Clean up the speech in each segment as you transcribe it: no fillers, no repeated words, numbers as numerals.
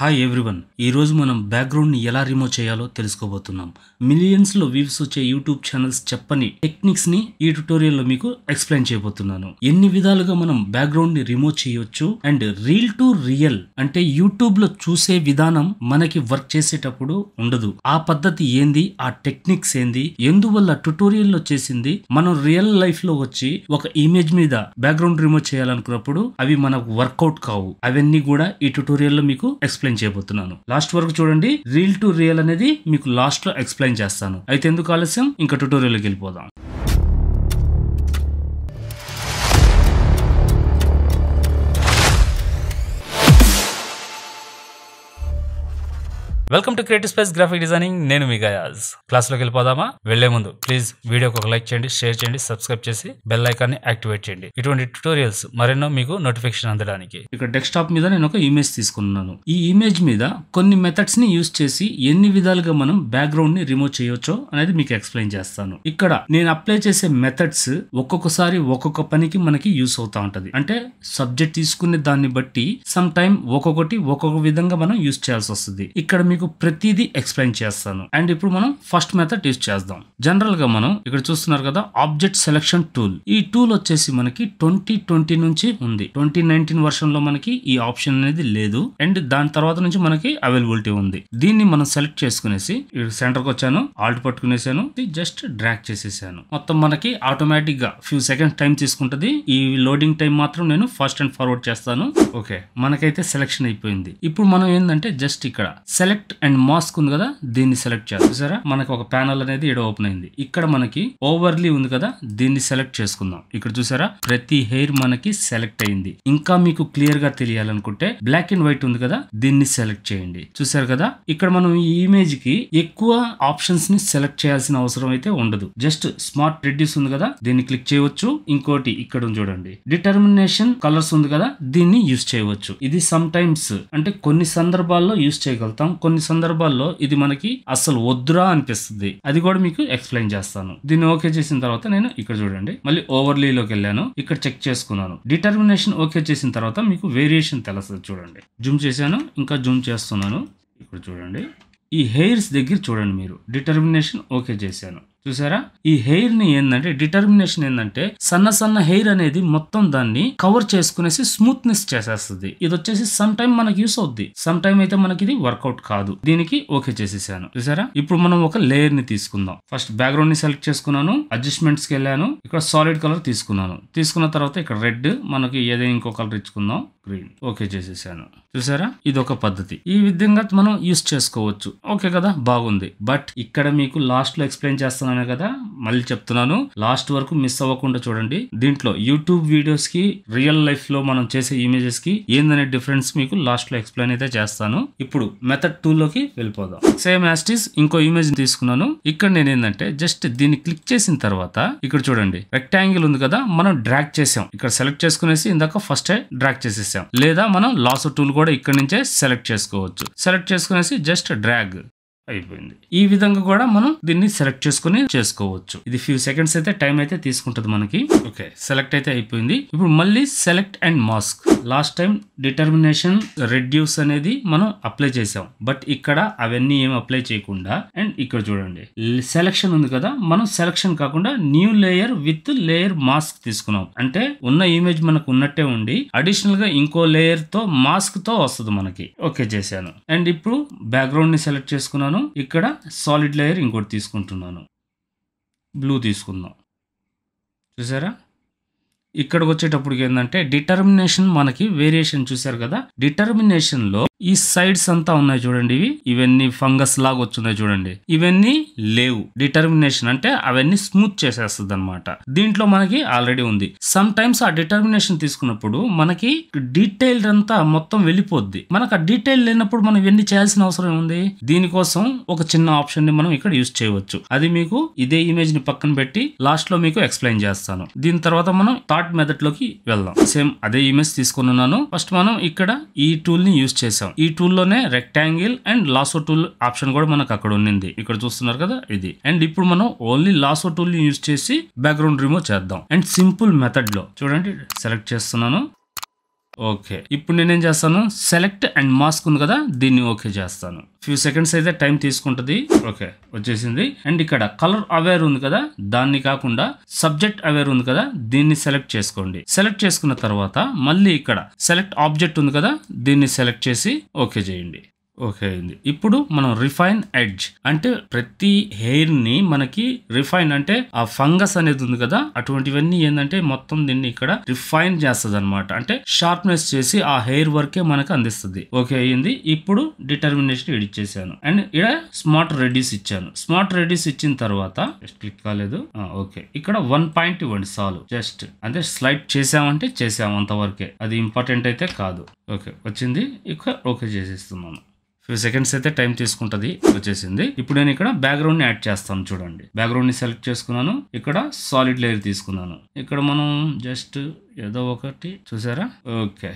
Hi everyone. ఈరోజు మనం బ్యాక్గ్రౌండ్ని ఎలా రిమూవ్ చేయాలో తెలుసుకోబోతున్నాం. మిలియన్స్లో వ్యూస్ వచ్చే యూట్యూబ్ ఛానల్స్ చెప్పని టెక్నిక్స్ని ఈ ట్యుటోరియల్లో మీకు ఎక్స్ప్లెయిన్ చేయబోతున్నాను. ఎన్ని విధాలుగా మనం బ్యాక్గ్రౌండ్ని రిమూవ్ చేయొచ్చు అండ్ రియల్ టు రియల్ అంటే యూట్యూబ్లో చూసే విధానం మనకి వర్క్ చేసేటప్పుడు ఉండదు. ఆ పద్ధతి ఏంది, ఆ టెక్నిక్స్ ఏంది, ఎందువల్ల ట్యుటోరియల్లో చేసింది మనం రియల్ లైఫ్లో వచ్చి ఒక ఇమేజ్ మీద బ్యాక్గ్రౌండ్ రిమూవ్ చేయాలనుకున్నప్పుడు అవి మనకు వర్కౌట్ కావు. అవన్నీ కూడా ఈ ట్యుటోరియల్లో మీకు ఎక్స్ప్లెయిన్ చేయబోతున్నాను. లాస్ట్ వరకు చూడండి. రియల్ టు రియల్ అనేది మీకు లాస్ట్ లో ఎక్స్ప్లెయిన్ చేస్తాను. అయితే ఎందుకు ఆలస్యం, ఇంకా ట్యుటోరియల్కి వెళ్ళిపోదాం. Welcome to creative space graphic designing. నేను మీ గయాజ్. క్లాస్లోకి వెళ్ళిపోదామా? వెళ్లే ముందు ప్లీజ్ వీడియోకి ఒక లైక్ చేయండి, షేర్ చేయండి, సబ్స్క్రైబ్ చేసి బెల్ ఐకాన్ ని యాక్టివేట్ చేయండి. ఇటువంటి ట్యుటోరియల్స్ మరెన్నో మీకు నోటిఫికేషన్ అందడానికి. ఇక్కడ డెస్క్టాప్ మీద నేను ఒక ఇమేజ్ తీసుకున్నాను. ఈ ఇమేజ్ మీద కొన్ని మెథడ్స్ ని యూజ్ చేసి ఎన్ని విధాలుగా మనం బ్యాక్గ్రౌండ్ ని రిమూవ్ చేయొచ్చో అనేది మీకు ఎక్స్ప్లెయిన్ చేస్తాను. ఇక్కడ నేను అప్లై చేసే మెథడ్స్ ఒక్కొక్కసారి ఒక్కొక్క పనికి మనకి యూస్ అవుతా ఉంటది. అంటే సబ్జెక్ట్ తీసుకునే దాన్ని బట్టి సమ్ టైం ఒక్కొక్కటి ఒక్కొక్క విధంగా మనం యూజ్ చేయాల్సి వస్తుంది. ఇక్కడ మీకు ప్రతిదీ ఎక్స్ప్లెయిన్ చేస్తాను. అండ్ ఇప్పుడు మనం ఫస్ట్ మెథడ్ యూజ్ చేద్దాం. జనరల్ గా మనం ఇక్కడ చూస్తున్నారు కదా, ఆబ్జెక్ట్ సెలెక్షన్ టూల్. ఈ టూల్ వచ్చేసి మనకి 2020 నుంచి ఉంది. 2019 వర్షన్ లో మనకి ఈ ఆప్షన్ అనేది లేదు. అండ్ దాని తర్వాత నుంచి మనకి అవైలబిలిటీ ఉంది. దీన్ని మనం సెలెక్ట్ చేసుకునేసి సెంటర్ కి వచ్చాను, ఆల్ట్ పట్టుకునేసాను, జస్ట్ డ్రాగ్ చేసేసాను. మొత్తం మనకి ఆటోమేటిక్ గా ఫ్యూ సెకండ్స్ టైం తీసుకుంటది. ఈ లోడింగ్ టైం మాత్రం నేను ఫాస్ట్ అండ్ ఫార్వర్డ్ చేస్తాను. ఓకే, మనకైతే సెలెక్షన్ అయిపోయింది. ఇప్పుడు మనం ఏంటంటే జస్ట్ ఇక్కడ సెలెక్ట్ అండ్ మాస్క్ ఉంది కదా, దీన్ని సెలెక్ట్ చేయాలి. చూసారా, మనకి ఒక ప్యానల్ అనేది ఇక్కడ ఓపెన్ అయింది. ఇక్కడ మనకి ఓవర్లీ ఉంది కదా, దీన్ని సెలెక్ట్ చేసుకుందాం. ఇక్కడ చూసారా, ప్రతి హెయిర్ మనకి సెలెక్ట్ అయింది. ఇంకా మీకు క్లియర్ గా తెలియాలనుకుంటే బ్లాక్ అండ్ వైట్ ఉంది కదా, దీన్ని సెలెక్ట్ చేయండి. చూసారు కదా, ఇక్కడ మనం ఈ ఇమేజ్ కి ఎక్కువ ఆప్షన్స్ ని సెలెక్ట్ చేయాల్సిన అవసరం అయితే ఉండదు. జస్ట్ స్మార్ట్ రెడ్యూస్ ఉంది కదా, దీన్ని క్లిక్ చేయవచ్చు. ఇంకోటి ఇక్కడ చూడండి, డిటర్మినేషన్ కలర్స్ ఉంది కదా, దీన్ని యూస్ చేయవచ్చు. ఇది సమ్ టైమ్స్ అంటే కొన్ని సందర్భాల్లో యూస్ చేయగలుగుతాం, కొన్ని సందర్భాల్లో ఇది మనకి అసలు వద్దురా అనిపిస్తుంది. అది కూడా మీకు ఎక్స్ప్లెయిన్ చేస్తాను. దీన్ని ఓకే చేసిన తర్వాత నేను ఇక్కడ చూడండి, మళ్ళీ ఓవర్లీలోకి వెళ్ళాను. ఇక్కడ చెక్ చేసుకున్నాను. డిటర్మినేషన్ ఓకే చేసిన తర్వాత మీకు వేరియేషన్ తెలుస్తుంది. చూడండి, జూమ్ చేశాను, ఇంకా జూమ్ చేస్తున్నాను. ఇక్కడ చూడండి, ఈ హెయిర్స్ దగ్గర చూడండి, మీరు డిటర్మినేషన్ ఓకే చేశాను. చూసారా, ఈ హెయిర్ ని ఏంటంటే డిటర్మినేషన్ ఏంటంటే సన్న సన్న హెయిర్ అనేది మొత్తం దాన్ని కవర్ చేసుకునేసి స్మూత్నెస్ చేసేస్తుంది. ఇది వచ్చేసి సమ్ టైం మనకి యూస్ అవుద్ది, సమ్ టైం అయితే మనకి ఇది వర్కౌట్ కాదు. దీనికి ఓకే చేసేసాను. చూసారా, ఇప్పుడు మనం ఒక లేయర్ ని తీసుకుందాం. ఫస్ట్ బ్యాక్గ్రౌండ్ ని సెలెక్ట్ చేసుకున్నాను, అడ్జస్ట్మెంట్స్ కి వెళ్ళాను, ఇక్కడ సాలిడ్ కలర్ తీసుకున్నాను. తీసుకున్న తర్వాత ఇక్కడ రెడ్, మనకి ఏదైనా ఇంకో కలర్ ఇచ్చుకుందాం, గ్రీన్. ఓకే చేసేసాను. చూసారా, ఇది ఒక పద్ధతి. ఈ విధంగా మనం యూస్ చేసుకోవచ్చు. ఓకే కదా, బాగుంది. బట్ ఇక్కడ మీకు లాస్ట్ లో ఎక్స్ప్లెయిన్ చేస్తున్నాను కదా, మళ్ళీ చెప్తున్నాను, లాస్ట్ వరకు మిస్ అవ్వకుండా చూడండి. దీంట్లో యూట్యూబ్ వీడియోస్ కి రియల్ లైఫ్ లో మనం చేసే ఇమేజెస్ కి ఏందనే డిఫరెన్స్ మీకు లాస్ట్ లో ఎక్స్ప్లెయిన్ అయితే చేస్తాను. ఇప్పుడు మెథడ్ 2 లోకి వెళ్ళిపోదాం. సేమ్ యాస్టీస్ ఇంకో ఇమేజ్ తీసుకున్నాను. ఇక్కడ నేను ఏంటంటే జస్ట్ దీన్ని క్లిక్ చేసిన తర్వాత ఇక్కడ చూడండి, రెక్టాంగిల్ ఉంది కదా, మనం డ్రాగ్ చేసాం. ఇక్కడ సెలెక్ట్ చేసుకునేసి ఇందాక ఫస్ట్ డ్రాగ్ చేసేసాం. లేదా మనం లాసో టూల్ కూడా ఇక్కడ నుంచే సెలెక్ట్ చేసుకోవచ్చు. సెలెక్ట్ చేసుకునేసి జస్ట్ డ్రాగ్ అయిపోయింది. ఈ విధంగా కూడా మనం దీన్ని సెలెక్ట్ చేసుకుని చేసుకోవచ్చు. ఇది ఫ్యూ సెకండ్స్ అయితే టైం అయితే తీసుకుంటది మనకి. ఓకే, సెలెక్ట్ అయితే అయిపోయింది. ఇప్పుడు మళ్ళీ select and mask. Last time determination reduce అనేది మనం అప్లై చేసాం, బట్ ఇక్కడ అవన్నీ ఏం అప్లై చేయకుండా అండ్ ఇక్కడ చూడండి సెలెక్షన్ ఉంది కదా, మనం సెలెక్షన్ కాకుండా new layer with layer mask తీసుకున్నాం. అంటే ఉన్న ఇమేజ్ మనకు ఉన్నట్టే ఉండి అడిషనల్ గా ఇంకో లేయర్ తో మాస్క్ తో వస్తుంది మనకి. ఓకే చేశాను. అండ్ ఇప్పుడు బ్యాక్గ్రౌండ్ ని సెలెక్ట్ చేసుకున్నాను. ఇక్కడ సాలిడ్ లేయర్ ఇంకోటి తీసుకుంటున్నాను, బ్లూ తీసుకుందాం. చూసారా, ఇక్కడికి వచ్చేటప్పటికి ఏంటంటే డిటర్మినేషన్ మనకి వేరియేషన్ చూసారు కదా, డిటర్మినేషన్ లో ఈ సైడ్స్ అంతా ఉన్నాయి చూడండి, ఇవన్నీ ఫంగస్ లాగా వచ్చున్నాయి చూడండి, ఇవన్నీ లేవు. డిటర్మినేషన్ అంటే అవన్నీ స్మూత్ చేసేస్తుంది అనమాట. దీంట్లో మనకి ఆల్రెడీ ఉంది. సమ్ టైమ్స్ ఆ డిటర్మినేషన్ తీసుకున్నప్పుడు మనకి డీటెయిల్ అంతా మొత్తం వెళ్ళిపోద్ది. మనకు ఆ డీటెయిల్ లేనప్పుడు మనం ఇవన్నీ చేయాల్సిన అవసరం ఉంది. దీనికోసం ఒక చిన్న ఆప్షన్ ని మనం ఇక్కడ యూజ్ చేయవచ్చు. అది మీకు ఇదే ఇమేజ్ ని పక్కన పెట్టి లాస్ట్ లో మీకు ఎక్స్ప్లెయిన్ చేస్తాను. దీని తర్వాత మనం థర్డ్ మెథడ్ లోకి వెళ్దాం. సేమ్ అదే ఇమేజ్ తీసుకున్నాను. ఫస్ట్ మనం ఇక్కడ ఈ టూల్ ని యూజ్ చేసాం. ఈ టూల్ లోనే rectangle and lasso tool option కూడా మనకు అక్కడ ఉంది. ఇక్కడ చూస్తున్నారు కదా, ఇది. అండ్ ఇప్పుడు మనం ఓన్లీ లాసో టూల్ ని యూజ్ చేసి బ్యాక్గ్రౌండ్ రిమూవ్ చేద్దాం. అండ్ సింపుల్ మెథడ్ లో చూడండి, సెలెక్ట్ చేస్తున్నాను, ఓకే, ఇప్పుడు నేనేం చేస్తాను, సెలెక్ట్ అండ్ మాస్క్ ఉంది కదా, దీన్ని ఓకే చేస్తాను. ఫ్యూ సెకండ్స్ అయితే టైం తీసుకుంటది. ఓకే, వచ్చేసింది. అండ్ ఇక్కడ కలర్ అవేర్ ఉంది కదా, దాన్ని కాకుండా సబ్జెక్ట్ అవేర్ ఉంది కదా, దీన్ని సెలెక్ట్ చేసుకోండి. సెలెక్ట్ చేసుకున్న తర్వాత మళ్ళీ ఇక్కడ సెలెక్ట్ ఆబ్జెక్ట్ ఉంది కదా, దీన్ని సెలెక్ట్ చేసి ఓకే చేయండి. ఓకే అయింది. ఇప్పుడు మనం రిఫైన్ ఎడ్జ్ అంటే ప్రతి హెయిర్ ని మనకి రిఫైన్ అంటే ఆ ఫంగస్ అనేది ఉంది కదా, అటువంటివన్నీ ఏంటంటే మొత్తం దీన్ని ఇక్కడ రిఫైన్ చేస్తుంది అనమాట. అంటే షార్ప్నెస్ చేసి ఆ హెయిర్ వర్కే మనకు అందిస్తుంది. ఓకే అయ్యింది. ఇప్పుడు డిటర్మినేషన్ ఎడిట్ చేశాను అండ్ ఇక్కడ స్మార్ట్ రెడ్యూస్ ఇచ్చాను. స్మార్ట్ రెడ్యూస్ ఇచ్చిన తర్వాత క్లిక్ కాలేదు. ఓకే, ఇక్కడ 1 పాయింట్ ఇవ్వండి చాలు. జస్ట్ అంటే స్లైడ్ చేసామంటే చేసాము అంతవరకే, అది ఇంపార్టెంట్ అయితే కాదు. ఓకే వచ్చింది. ఇక్కడ ఓకే చేసేస్తున్నాను. ఫ్యూ సెకండ్స్ అయితే టైం తీసుకుంటది. వచ్చేసింది. ఇప్పుడు నేను ఇక్కడ బ్యాక్గ్రౌండ్ ని యాడ్ చేస్తాను. చూడండి, బ్యాక్గ్రౌండ్ ని సెలెక్ట్ చేసుకున్నాను. ఇక్కడ సాలిడ్ లేయర్ తీసుకున్నాను. ఇక్కడ మనం జస్ట్ ఏదో ఒకటి చూసారా. ఓకే,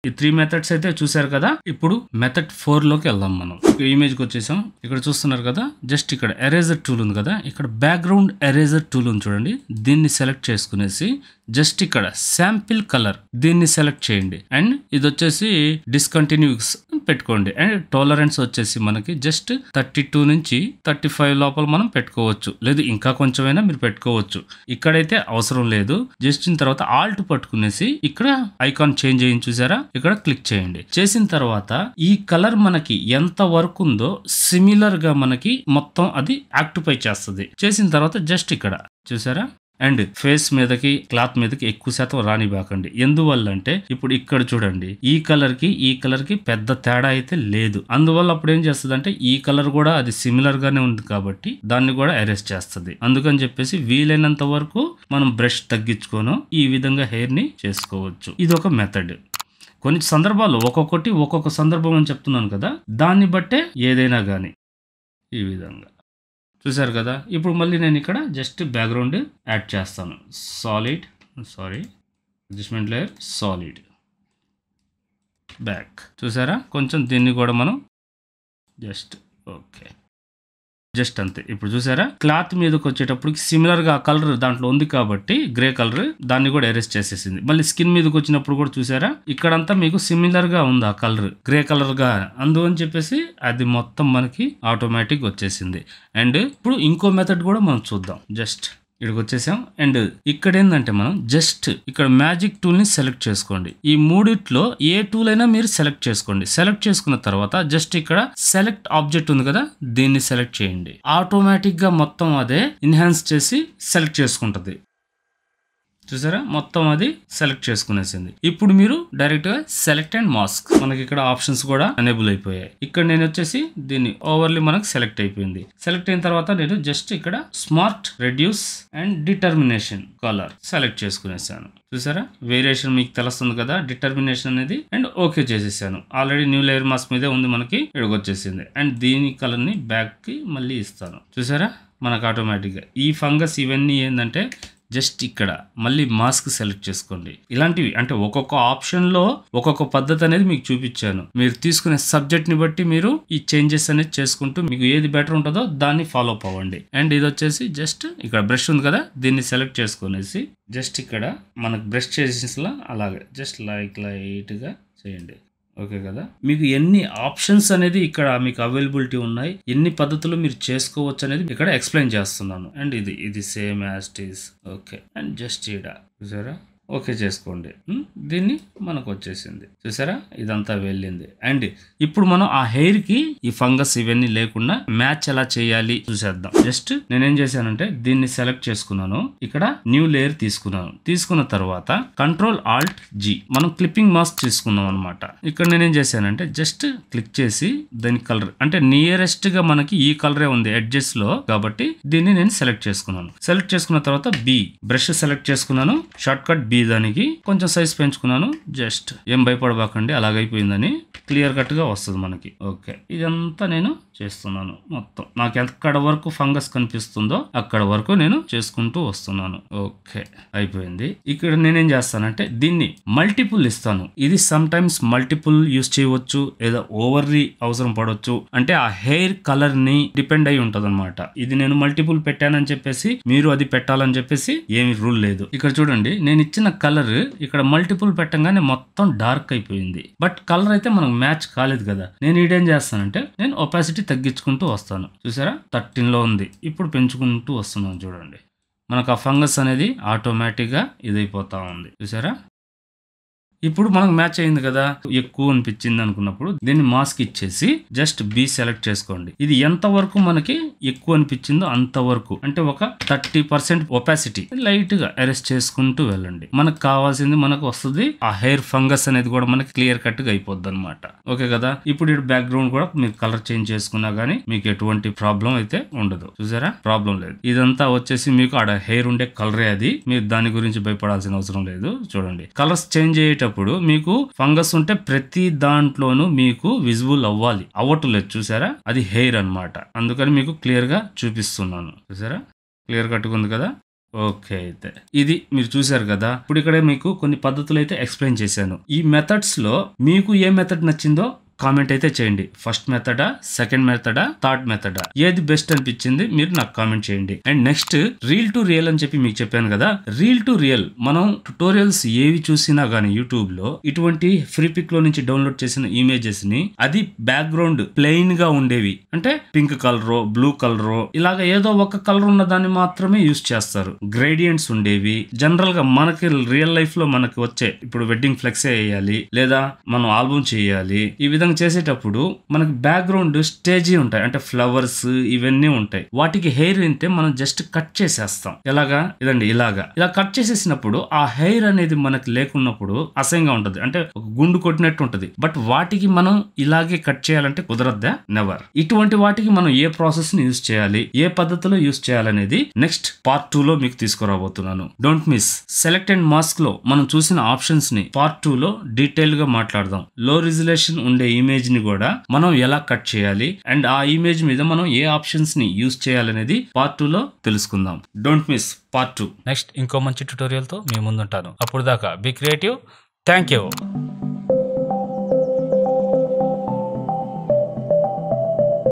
ఈ 3 మెథడ్స్ అయితే చూసారు కదా. ఇప్పుడు మెథడ్ 4 లోకి వెళ్దాం. మనం ఇమేజ్ కి వచ్చేసాం. ఇక్కడ చూస్తున్నారు కదా, జస్ట్ ఇక్కడ ఎరేజర్ టూల్ ఉంది కదా, ఇక్కడ బ్యాక్గ్రౌండ్ ఎరేజర్ టూల్ ఉంది చూడండి, దీన్ని సెలెక్ట్ చేసుకునేసి జస్ట్ ఇక్కడ శాంపిల్ కలర్ దీన్ని సెలెక్ట్ చేయండి. అండ్ ఇది వచ్చేసి డిస్కంటిన్యూస్ పెట్టుకోండి. అండ్ టాలరెన్స్ వచ్చేసి మనకి జస్ట్ 32 నుంచి 35 లోపల మనం పెట్టుకోవచ్చు, లేదు ఇంకా కొంచెమైనా మీరు పెట్టుకోవచ్చు. ఇక్కడైతే అవసరం లేదు. జస్ట్ తర్వాత ఆల్ట్ పట్టుకునేసి ఇక్కడ ఐకాన్ చేంజ్ అయ్యింది చూసారా, ఇక్కడ క్లిక్ చేయండి. చేసిన తర్వాత ఈ కలర్ మనకి ఎంత వరకు ఉందో సిమిలర్ గా మనకి మొత్తం అది యాక్టిఫై చేస్తుంది. చేసిన తర్వాత జస్ట్ ఇక్కడ చూసారా, అండ్ ఫేస్ మీదకి క్లాత్ మీదకి ఎక్కువ శాతం రానివ్వకండి. ఎందువల్ల అంటే ఇప్పుడు ఇక్కడ చూడండి, ఈ కలర్ కి పెద్ద తేడా అయితే లేదు. అందువల్ల అప్పుడు ఏం చేస్తుంది అంటే ఈ కలర్ కూడా అది సిమిలర్ గానే ఉంది కాబట్టి దాన్ని కూడా ఎరేస్ చేస్తుంది. అందుకని చెప్పేసి వీలైనంత వరకు మనం బ్రష్ తగ్గించుకోను ఈ విధంగా హెయిర్ ని చేసుకోవచ్చు. ఇది ఒక మెథడ్. కొన్ని సందర్భాల్లో ఒక్కొక్క సందర్భం అని చెప్తున్నాను కదా, దాన్ని బట్టే ఏదైనా కానీ ఈ విధంగా చూసారు కదా. ఇప్పుడు మళ్ళీ నేను ఇక్కడ జస్ట్ బ్యాక్గ్రౌండ్ యాడ్ చేస్తాను. అడ్జస్ట్మెంట్ లేయర్ సాలిడ్ బ్యాక్ చూసారా. కొంచెం దీన్ని కూడా మనం జస్ట్ ఓకే, జస్ట్ అంతే. ఇప్పుడు చూసారా, క్లాత్ మీదకి వచ్చేటప్పటికి సిమిలర్ గా కలర్ దాంట్లో ఉంది కాబట్టి గ్రే కలర్, దాన్ని కూడా ఎరేస్ చేసేసింది. మళ్ళీ స్కిన్ మీదకి వచ్చినప్పుడు కూడా చూసారా, ఇక్కడంతా మీకు సిమిలర్ గా ఉంది ఆ కలర్, గ్రే కలర్ గా. అందువని చెప్పేసి అది మొత్తం మనకి ఆటోమేటిక్ వచ్చేసింది. అండ్ ఇప్పుడు ఇంకో మెథడ్ కూడా మనం చూద్దాం. జస్ట్ ఇక్కడికి వచ్చేసాం. అండ్ ఇక్కడ ఏంటంటే మనం జస్ట్ ఇక్కడ మ్యాజిక్ టూల్ ని సెలెక్ట్ చేసుకోండి. ఈ మూడిట్లో ఏ టూల్ అయినా మీరు సెలెక్ట్ చేసుకోండి. సెలెక్ట్ చేసుకున్న తర్వాత జస్ట్ ఇక్కడ సెలెక్ట్ ఆబ్జెక్ట్ ఉంది కదా, దీన్ని సెలెక్ట్ చేయండి. ఆటోమేటిక్ గా మొత్తం అదే ఎన్హాన్స్ చేసి సెలెక్ట్ చేసుకుంటది. చూసారా, మొత్తం అది సెలెక్ట్ చేసుకునేసింది. ఇప్పుడు మీరు డైరెక్ట్ గా సెలెక్ట్ అండ్ మాస్క్, మనకి ఇక్కడ ఆప్షన్స్ కూడా ఎనేబుల్ అయిపోయాయి. ఇక్కడ నేను వచ్చేసి దీన్ని ఓవర్లీ మనకు సెలెక్ట్ అయిపోయింది. సెలెక్ట్ అయిన తర్వాత నేను జస్ట్ ఇక్కడ smart radius and determination colour select చేసుకునేసాను. చూసారా, వేరియేషన్ మీకు తెలుస్తుంది కదా డిటర్మినేషన్ అనేది. అండ్ ఓకే చేసేసాను. ఆల్రెడీ న్యూ లేయర్ మాస్క్ మీదే ఉంది మనకి, ఇక్కడికి వచ్చేసింది. అండ్ దీని కలర్ ని బ్యాక్ కి మళ్ళీ ఇస్తాను. చూసారా, మనకు ఆటోమేటిక్ గా ఈ ఫంగస్ ఇవన్నీ ఏంటంటే జస్ట్ ఇక్కడ మళ్ళీ మాస్క్ సెలెక్ట్ చేసుకోండి. ఇలాంటివి అంటే ఒక్కొక్క ఆప్షన్ లో ఒక్కొక్క పద్ధతి అనేది మీకు చూపించాను. మీరు తీసుకునే సబ్జెక్ట్ ని బట్టి మీరు ఈ చేంజెస్ అనేది చేసుకుంటూ మీకు ఏది బెటర్ ఉంటుందో దాన్ని ఫాలో అప్ అవ్వండి. అండ్ ఇది వచ్చేసి జస్ట్ ఇక్కడ బ్రష్ ఉంది కదా, దీన్ని సెలెక్ట్ చేసుకునేసి జస్ట్ ఇక్కడ మనకు బ్రష్ చేసేలా అలాగే జస్ట్ లైట్ గా చేయండి. ఓకే కదా, మీకు ఎన్ని ఆప్షన్స్ అనేది ఇక్కడ మీకు అవైలబిలిటీ ఉన్నాయి, ఎన్ని పద్ధతులు మీరు చేసుకోవచ్చు అనేది ఇక్కడ ఎక్స్ప్లెయిన్ చేస్తున్నాను. అండ్ ఇది same as it is. Okay, and just ఇక్కడ చూసారా, ఓకే చేసుకోండి. దీన్ని మనకు వచ్చేసింది. చూసారా, ఇదంతా వెళ్ళింది. అండ్ ఇప్పుడు మనం ఆ హెయిర్ కి ఈ ఫంగస్ ఇవన్నీ లేకుండా మ్యాచ్ ఎలా చేయాలి చూసేద్దాం. జస్ట్ నేనేం చేశానంటే దీన్ని సెలెక్ట్ చేసుకున్నాను. ఇక్కడ న్యూ లేయర్ తీసుకున్నాను. తీసుకున్న తర్వాత Ctrl+Alt+G మనం క్లిప్పింగ్ మాస్క్ తీసుకున్నాం అనమాట. ఇక్కడ నేనేం చేశానంటే జస్ట్ క్లిక్ చేసి దాని కలర్ అంటే నియరెస్ట్ గా మనకి ఈ కలరే ఉంది ఎడ్జెస్ లో కాబట్టి దీన్ని నేను సెలెక్ట్ చేసుకున్నాను. సెలెక్ట్ చేసుకున్న తర్వాత బ్రష్ సెలెక్ట్ చేసుకున్నాను. షార్ట్ కట్ బి దానికి కొంచెం సైజ్ పెంచుకున్నాను. జస్ట్ ఏం భయపడబాకండి, అలాగైపోయిందని క్లియర్ కట్ గా వస్తుంది మనకి. ఓకే, ఇదంతా నేను చేస్తున్నాను. మొత్తం నాకు ఎక్కడ వరకు ఫంగస్ కనిపిస్తుందో అక్కడ వరకు నేను చేసుకుంటూ వస్తున్నాను. ఓకే, అయిపోయింది. ఇక్కడ నేనేం చేస్తానంటే దీన్ని మల్టిపుల్ ఇస్తాను. ఇది సమ్ టైమ్స్ మల్టిపుల్ యూస్ చేయవచ్చు, లేదా ఓవర్లీ అవసరం పడవచ్చు. అంటే ఆ హెయిర్ కలర్ ని డిపెండ్ అయి ఉంటది అనమాట. ఇది నేను మల్టిపుల్ పెట్టానని చెప్పేసి మీరు అది పెట్టాలని చెప్పేసి ఏమి రూల్ లేదు. ఇక్కడ చూడండి, నేను ఇచ్చిన ఇచ్చిన కలర్ ఇక్కడ మల్టిపుల్ పెట్టంగానే మొత్తం డార్క్ అయిపోయింది. బట్ కలర్ అయితే మనకు మ్యాచ్ కాలేదు కదా. నేను ఈడేం చేస్తానంటే నేను ఒపాసిటీ తగ్గించుకుంటూ వస్తాను. చూసారా 13 లో ఉంది. ఇప్పుడు పెంచుకుంటూ వస్తున్నాను చూడండి. మనకు ఆ ఫంగస్ అనేది ఆటోమేటిక్గా ఇదైపోతా ఉంది. చూసారా ఇప్పుడు మనకు మ్యాచ్ అయింది కదా. ఎక్కువ అనిపించింది అనుకున్నప్పుడు దీన్ని మాస్క్ ఇచ్చేసి జస్ట్ బి సెలెక్ట్ చేసుకోండి. ఇది ఎంత వరకు మనకి ఎక్కువ అనిపించిందో అంతవరకు, అంటే ఒక 30% ఒపాసిటీ లైట్ గా అరెస్ట్ చేసుకుంటూ వెళ్ళండి. మనకు కావాల్సింది మనకు వస్తుంది. ఆ హెయిర్ ఫంగస్ అనేది కూడా మనకి క్లియర్ కట్ గా అయిపోద్ది అనమాట. ఓకే కదా. ఇప్పుడు ఈ బ్యాక్గ్రౌండ్ కూడా మీరు కలర్ చేంజ్ చేసుకున్నా గానీ మీకు ఎటువంటి ప్రాబ్లం అయితే ఉండదు. చూసారా ప్రాబ్లం లేదు. ఇదంతా వచ్చేసి మీకు ఆడ హెయిర్ ఉండే కలరే అది. మీరు దాని గురించి భయపడాల్సిన అవసరం లేదు. చూడండి కలర్స్ చేంజ్ అయ్యేటప్పుడు మీకు ఫంగస్ ఉంటే ప్రతి దాంట్లోనూ మీకు విజిబుల్ అవ్వట్లేదు. చూసారా అది హెయిర్ అన్నమాట. అందుకని మీకు క్లియర్ గా చూపిస్తున్నాను. చూసారా క్లియర్ కట్టుకుంది కదా. ఓకే అయితే ఇది మీరు చూసారు కదా. ఇప్పుడు ఇక్కడ మీకు కొన్ని పద్ధతులు అయితే ఎక్స్ప్లెయిన్ చేశాను. ఈ మెథడ్స్ లో మీకు ఏ మెథడ్ నచ్చిందో కామెంట్ అయితే చేయండి. ఫస్ట్ మెథడా, సెకండ్ మెథడా, థర్డ్ మెథడా, ఏది బెస్ట్ అనిపించింది మీరు నాకు కామెంట్ చేయండి. And next reel to real అని చెప్పి మీకు చెప్పాను కదా. రీల్ టు రియల్ మనం ట్యుటోరియల్స్ ఏవి చూసినా గానీ యూట్యూబ్ లో ఇటువంటి ఫ్రీ పిక్ లో నుంచి డౌన్లోడ్ చేసిన ఇమేజెస్ ని అది బ్యాక్గ్రౌండ్ ప్లెయిన్ గా ఉండేవి, అంటే పింక్ కలరో బ్లూ కలరో ఇలాగ ఏదో ఒక కలర్ ఉన్న దాన్ని మాత్రమే యూజ్ చేస్తారు. గ్రేడియంట్స్ ఉండేవి జనరల్ గా మనకి రియల్ లైఫ్ లో మనకి వచ్చే ఇప్పుడు వెడ్డింగ్ ఫ్లెక్సే వేయాలి లేదా మనం ఆల్బమ్ చేయాలి. ఈ విధంగా చేసేటప్పుడు మనకి బ్యాక్గ్రౌండ్ స్టేజీ ఉంటాయి, అంటే ఫ్లవర్స్ ఇవన్నీ ఉంటాయి. వాటికి హెయిర్ ఉంటే మనం జస్ట్ కట్ చేసేస్తాం. ఎలాగా ఇదండి ఇలా కట్ చేసేసినప్పుడు ఆ హెయిర్ అనేది మనకి లేకున్నప్పుడు అసహ్యంగా ఉంటది, అంటే ఒక గుండు కొట్టినట్టు ఉంటది. బట్ వాటికి మనం ఇలాగే కట్ చేయాలంటే కుదరద్దా? నెవర్. ఇటువంటి వాటికి మనం ఏ ప్రాసెస్ ని యూజ్ చేయాలి, ఏ పద్ధతిలో యూజ్ చేయాలనేది నెక్స్ట్ పార్ట్ 2 లో మీకు తీసుకురాబోతున్నాను. Don't miss. Select and mask లో మనం చూసిన ఆప్షన్స్ ని పార్ట్ 2 లో డీటెయిల్ గా మాట్లాడదాం. లో రిజల్యూషన్ ఉండే ఇమేజ్ ని కూడా మనం ఎలా కట్ చేయాలి అండ్ ఆ ఇమేజ్ మీద మనం ఏ ఆప్షన్స్ ని యూజ్ చేయాలనేది పార్ట్ 2 లో తెలుసుకుందాం. Don't miss part 2. నెక్స్ట్ ఇంకో మంచి ట్యుటోరియల్ తో మీ ముందుంటాను. అప్పుడు దాకా బీ క్రియేటివ్. Thank you.